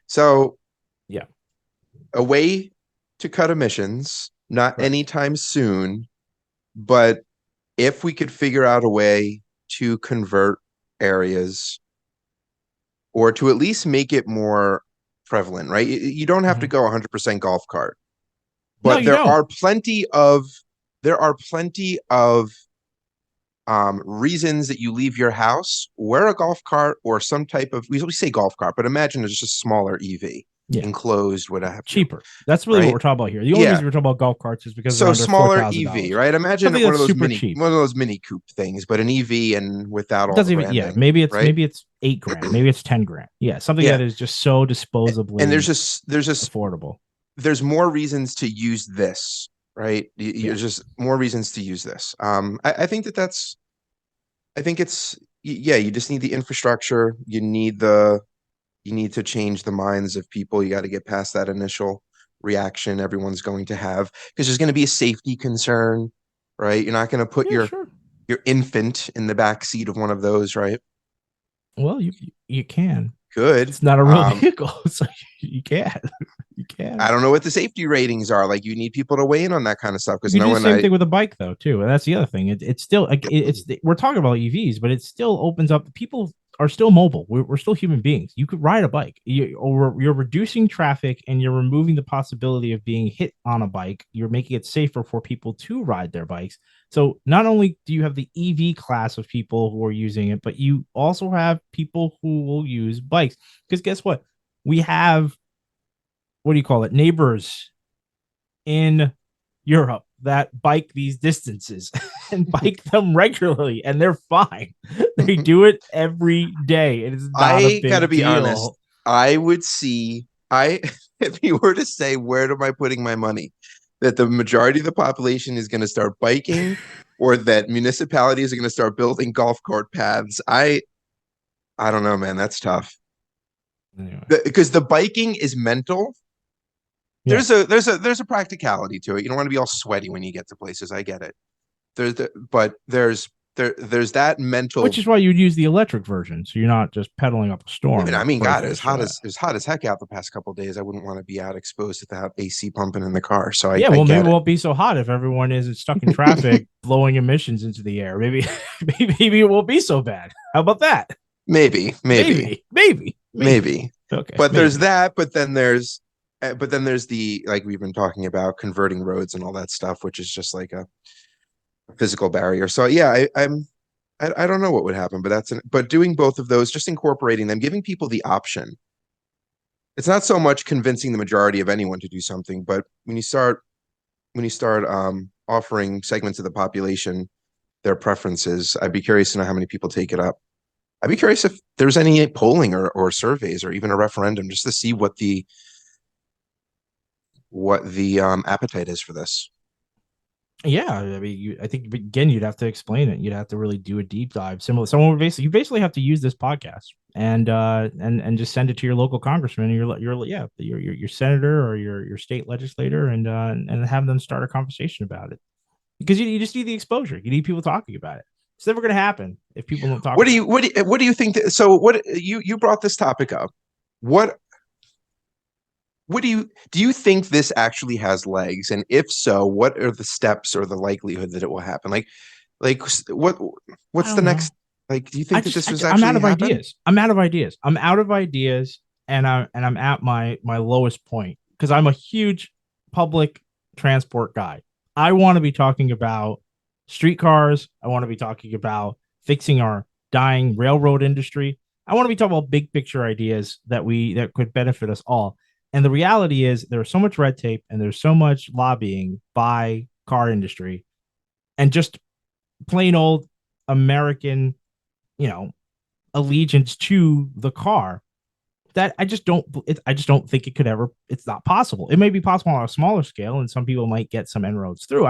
So Yeah. a way to cut emissions, not Correct. anytime soon, but if we could figure out a way to convert areas or to at least make it more prevalent, right? You don't have to Mhm. go 100% golf cart, No, but you don't. there are plenty of reasons that you leave your house, wear a golf cart or some type of, we say golf cart, but imagine it's just a smaller EV, Yeah. enclosed, what have you, Cheaper. That's really what right? we're talking about here. The only Yeah. reason we're talking about golf carts is because they're So under four smaller thousand EV, dollars. right? Imagine Something that's super cheap. one of those mini coupe things, but an EV and without It all the doesn't even. Yeah. branding, right? Maybe it's 8 grand. Maybe it's 10 grand. Yeah. Something Yeah. that is just so And disposably there's just affordable. there's more reasons to use this, right? Yeah. There's just more reasons to use this. I think I think it's yeah, you just need the infrastructure. You need to change the minds of people. You got to get past that initial reaction everyone's going to have because there's going to be a safety concern, right? You're not going to put Yeah. Sure. your infant in the back seat of one of those, right? Well, you can. Good. It's not a real vehicle, so you can. You I can. don't know what the safety ratings are. Like you need people to weigh in on that kind of stuff You because could no do the one same thing with a bike, though, too. And that's the other thing. It's still like it's we're talking about EVs, but it still opens up. People are still mobile. We're still human beings. You could ride a bike. You're reducing traffic and you're removing the possibility of being hit on a bike. You're making it safer for people to ride their bikes. So not only do you have the EV class of people who are using it, but you also have people who will use bikes. Because guess what? We have, what do you call it? Neighbors in Europe that bike these distances and bike them regularly, and they're fine. They do it every day. It is not a I gotta big be honest. deal. I would see I if you were to say where am I putting my money, that the majority of the population is going to start biking, or that municipalities are going to start building golf cart paths. I don't know, man. That's tough Anyway, because the biking is mental. yeah. There's a practicality to it. You don't want to be all sweaty when you get to places. I get it. But there's that Which mental. is why you'd use the electric version, so you're not just pedaling up a Yeah, storm I like mean, God, crazy. So it's hot as heck out the past couple of days. I wouldn't want to be out exposed to that AC pumping in the car. So yeah, I well, maybe get it it. won't be so hot if everyone isn't stuck in traffic, blowing emissions into the air. Maybe, maybe it won't be so bad. How about that? Maybe, Maybe. maybe. Okay, But there's maybe. that. But then there's the like we've been talking about converting roads and all that stuff, which is just like a physical barrier. So yeah, I don't know what would happen, but but doing both of those, just incorporating them, giving people the option. It's not so much convincing the majority of anyone to do something, but when you start offering segments of the population their preferences, I'd be curious to know how many people take it up. I'd be curious if there's any polling or surveys or even a referendum just to see what the appetite is for this. Yeah, I mean, I think again, you'd have to explain it. You'd have to really do a deep dive. Similar, someone would basically, you basically have to use this podcast and just send it to your local congressman, and your senator or your state legislator, and have them start a conversation about it. Because you just need the exposure. You need people talking about it. It's never going to happen if people don't talk about it. What do you think so what you brought this topic up? What do you think this actually has legs? And if so, what are the steps or the likelihood that it will happen? Like what I what's the don't know. next like do you think that this was I'm out actually of happen? ideas. I'm out of ideas. I'm out of ideas, and I'm at my lowest point because I'm a huge public transport guy. I want to be talking about streetcars. I want to be talking about fixing our dying railroad industry. I want to be talking about big picture ideas that could benefit us all. And the reality is there's so much red tape and there's so much lobbying by car industry and just plain old American, you know, allegiance to the car that I just don't think it could ever. It's not possible. It may be possible on a smaller scale, and some people might get some inroads through.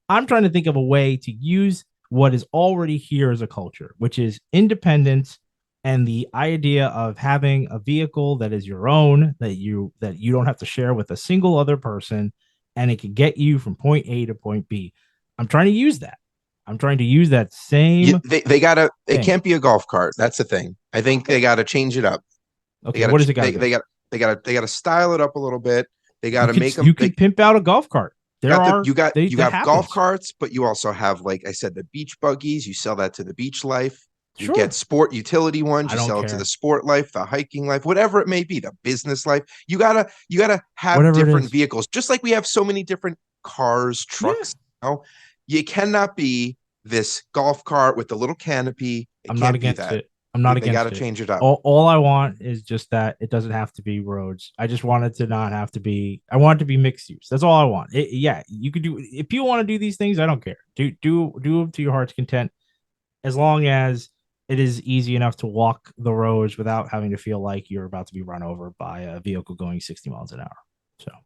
I'm trying to think of a way to use what is already here as a culture, which is independence and the idea of having a vehicle that is your own, that you don't have to share with a single other person, and it can get you from point A to point B. I'm trying to use that. I'm trying to use that same They gotta it thing. can't be a golf cart. That's the thing. I think they gotta change it up. Okay, what does it got to They be? got they gotta style it up a little bit. They gotta make them you could pimp out a golf cart. There got the are they you that have golf happens. carts, but you also have, like I said, the beach buggies. You sell that to the beach life. You get Sure. sport utility ones. I You don't sell it to the care. sport life, the hiking life, whatever it may be, the business life. You gotta have Whatever it different is. vehicles, just like we have so many different cars, Yeah. trucks. You know, you cannot be this golf cart with the little canopy. It I'm not can't be against that. it. I'm not They got to against it. change it up. All I want is just that it doesn't have to be roads. I just want it to not have to be. I want it to be mixed use. That's all I want. Yeah, you could do if you want to do these things. I don't care. Do them to your heart's content, as long as it is easy enough to walk the roads without having to feel like you're about to be run over by a vehicle going 60 miles an hour. So